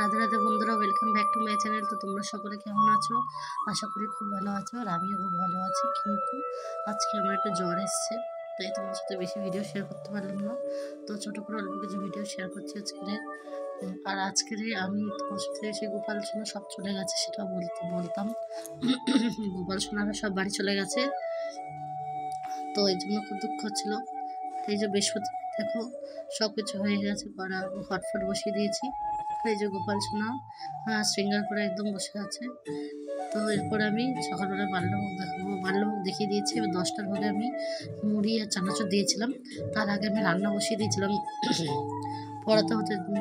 রাধে রাধে বন্ধুরা, welcome back to my channel. তো তোমরা সকলে কেমন আছো? আশা করি খুব ভালো আছো, আর আমিও খুব ভালো আছি। কিন্তু আজকে আমার একটা জ্বর এসছে, তাই তোমার সাথে বেশি ভিডিও শেয়ার করতে পারলাম না। তো ছোটো করে অল্প কিছু ভিডিও শেয়ার করছি আজকের। আর আজকের আমি তোমার সাথে সেই গোপাল সোনা সব চলে গেছে সেটা বলতাম। গোপাল সোনারা সব বাড়ি চলে গেছে, তো এই জন্য খুব দুঃখ হচ্ছিল। এই যে বৃহস্পতি দেখো সব কিছু হয়ে গেছে, করা হটফট বসিয়ে দিয়েছি। এই যে গোপাল সোনা শৃঙ্গার করে একদম বসে আছে। তো এরপর আমি সকালবেলা বাল্যভোগ দেখাবো, বাল্যভোগ দেখিয়ে দিয়েছি। এবার 10টার ভাগে আমি মুড়ি আর চানাচুর দিয়েছিলাম। তার আগে আমি রান্না বসিয়ে দিয়েছিলাম,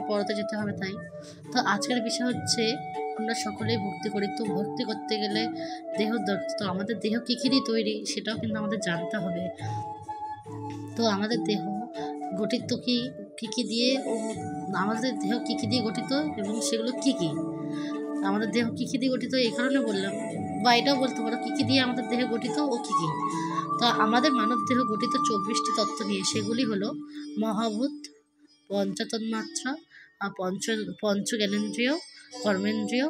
পড়াতে যেতে হবে তাই। তো আজকের বিষয় হচ্ছে আমরা সকলেই ভক্তি করি, তো ভক্তি করতে গেলে দেহ দরকার। তো আমাদের দেহ কী কী দিয়ে তৈরি সেটাও কিন্তু আমাদের জানতে হবে। তো আমাদের দেহ গঠিত কী কী দিয়ে, ও আমাদের দেহ কী কী দিয়ে গঠিত এবং সেগুলো কী কী, আমাদের দেহ কী কী দিয়ে গঠিত এই কারণে বললাম, বা এটাও বলতে পারো কী কী দিয়ে আমাদের দেহ গঠিত ও কী কী। তো আমাদের মানব দেহ গঠিত 24টি তত্ত্ব নিয়ে, সেগুলি হলো মহাভূত, পঞ্চতন্মাত্রা, পঞ্চ জ্ঞানেন্দ্রিয়, কর্মেন্দ্রিয়,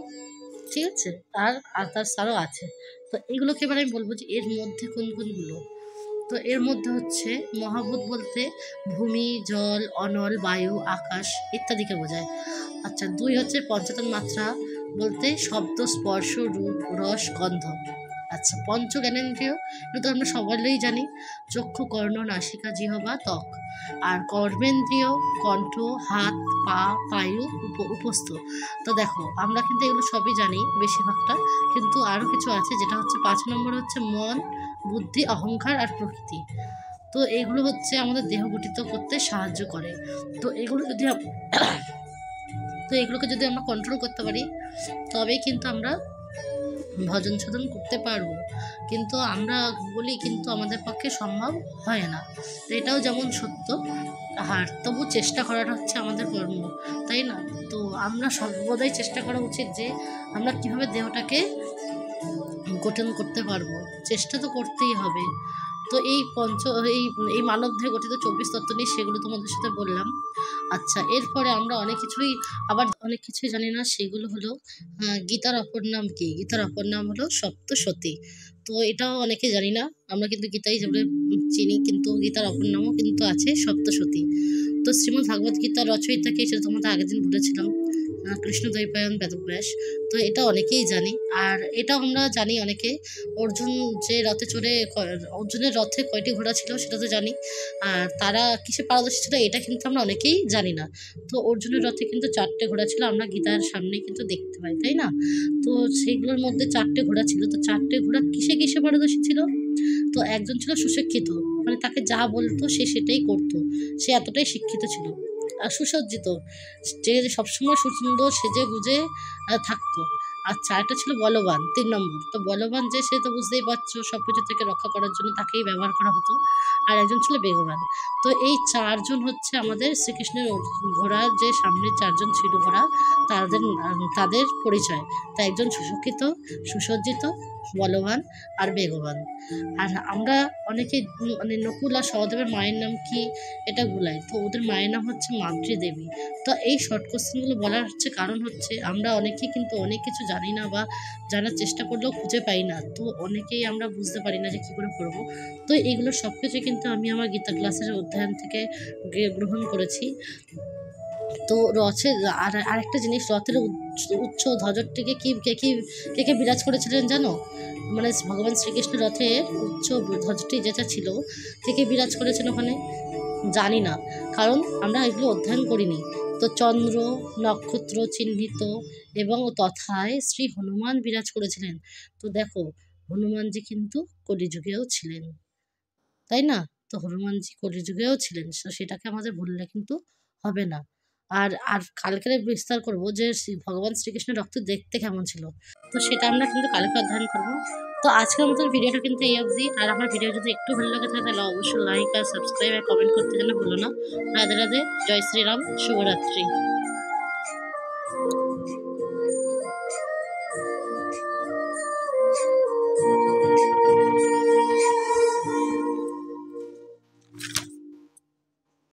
ঠিক আছে, আর তার সারও আছে। তো এগুলোকে এবার আমি বলবো যে এর মধ্যে কোন কোনগুলো। তো এর মধ্যে হচ্ছে মহাভূত বলতে ভূমি, জল, অনল, বায়ু, আকাশ ইত্যাদিকে বোঝায়। আচ্ছা, 2 হচ্ছে পঞ্চতন্মাত্রা বলতে শব্দ, স্পর্শ, রূপ, রস, গন্ধ। আচ্ছা, পঞ্চ জ্ঞানেন্দ্রিয় এটা তো আমরা সবাই জানি, চক্ষু, কর্ণ, নাসিকা, জিহ্বা, ত্বক। আর কর্মেন্দ্রিয় কণ্ঠ, হাত, পা, পায়ু, উপস্থ। তো দেখো আমরা কিন্তু এগুলো সবই জানি বেশিরভাগটা, কিন্তু আরও কিছু আছে যেটা হচ্ছে 5 নম্বর হচ্ছে মন, বুদ্ধি, অহংকার আর প্রকৃতি। তো এগুলো হচ্ছে আমাদের দেহ গঠিত করতে সাহায্য করে। তো এগুলোকে যদি আমরা কন্ট্রোল করতে পারি তবেই কিন্তু আমরা ভজন সাধন করতে পারবো। কিন্তু আমরা বলি, কিন্তু আমাদের পক্ষে সম্ভব হয় না। তো এটাও যেমন সত্য, আর তবু চেষ্টা করাটা হচ্ছে আমাদের কর্ম, তাই না? তো আমরা সর্বদাই চেষ্টা করা উচিত যে আমরা কীভাবে দেহটাকে গঠন করতে পারবো, চেষ্টা তো করতেই হবে। তো এই মানব দেহে গঠিত 24 তত্ত্ব নিয়ে সেগুলো তোমাদের সাথে বললাম। আচ্ছা, এরপরে আমরা অনেক কিছুই জানি না, সেগুলো হলো গীতার অপর নাম কি? গীতার অপর নাম হলো সপ্তসতী। তো এটাও অনেকে জানি না, আমরা কিন্তু গীতাই যেগুলো চিনি, কিন্তু গীতার অপর নামও কিন্তু আছে সপ্তসতী। তো শ্রীমদ্ ভাগবত গীতার রচয়িতাকে সেটা তোমাদের আগের দিন বলেছিলাম, কৃষ্ণদ্বৈপায়ন বেদব্যাস। তো এটা অনেকেই জানি। আর এটাও আমরা জানি অনেকে, অর্জুন যে রথে চড়ে, অর্জুনের রথে কয়টি ঘোড়া ছিল সেটা তো জানি। আর তারা কিসে পারদর্শী ছিল এটা কিন্তু আমরা অনেকেই জানি না। তো অর্জুনের রথে কিন্তু 4টে ঘোড়া ছিল, আমরা গীতার সামনে কিন্তু দেখতে পাই, তাই না? তো সেইগুলোর মধ্যে 4টে ঘোড়া ছিল। তো 4টে ঘোড়া কিসে কিসে পারদর্শী ছিল? তো একজন ছিল সুশিক্ষিত, মানে তাকে যা বলতো সে সেটাই করতো, সে এতটাই শিক্ষিত ছিল। আর সুসজ্জিত, যে সবসময় সুন্দর সেজে গুজে থাকতো। আচ্ছা, একটা ছিল বলবান, 3 নম্বর। তো বলবান যে, সে তো বুঝতেই পারছো সব কিছু থেকে রক্ষা করার জন্য তাকেই ব্যবহার করা হতো। আর একজন ছিল বেগবান। তো এই 4জন হচ্ছে আমাদের শ্রীকৃষ্ণের ঘোড়া, যে সামনে 4জন ছিল ঘোড়া, তাদের পরিচয়। তা একজন সুশিক্ষিত, সুসজ্জিত, বলবান আর বেগবান। আর আমরা অনেকে মানে নকুল আর সহদেবের মায়ের নাম কি এটা ভুলাই, তো ওদের মায়ের নাম হচ্ছে মাতৃদেবী। তো এই শর্ট কোশ্চেনগুলো বলার হচ্ছে কারণ হচ্ছে আমরা অনেকেই কিন্তু অনেক কিছু জানি না, বা জানার চেষ্টা করলেও খুঁজে পাই না। তো অনেকেই আমরা বুঝতে পারি না যে কী করে করবো। তো এইগুলো সব কিছু কিন্তু আমি আমার গীতা ক্লাসের অধ্যয়ন থেকে গ্রহণ করেছি। তো আরেকটা জিনিস, রথের উচ্চ ধ্বজটিকে কে বিরাজ করেছিলেন জানো? মানে ভগবান শ্রীকৃষ্ণ রথের উচ্চ ধ্বজটি যেটা ছিল, কে বিরাজ করেছেন ওখানে? জানি না, কারণ আমরা এগুলো অধ্যয়ন করিনি। তো চন্দ্র, নক্ষত্র চিহ্নিত এবং তথায় শ্রী হনুমান বিরাজ করেছিলেন। তো দেখো, হনুমানজি কিন্তু কলিযুগেও ছিলেন, তাই না? তো হনুমানজি কলিযুগেও ছিলেন, তো সেটাকে আমাদের ভুললে কিন্তু হবে না। আর কালকে বিস্তার করবো যে ভগবান শ্রীকৃষ্ণের রক্ত দেখতে কেমন ছিল, তো সেটা আমরা কিন্তু কালকে অধ্যয়ন করবো। তো আজকের মতন ভিডিওটা কিন্তু এই অবধি। আর আমার ভিডিও যদি একটু ভালো লাগে থাকে তাহলে অবশ্যই লাইক আর সাবস্ক্রাইব আর কমেন্ট করতে যেন ভুলো না। রাধে রাধে, জয় শ্রীরাম, শুভরাত্রি।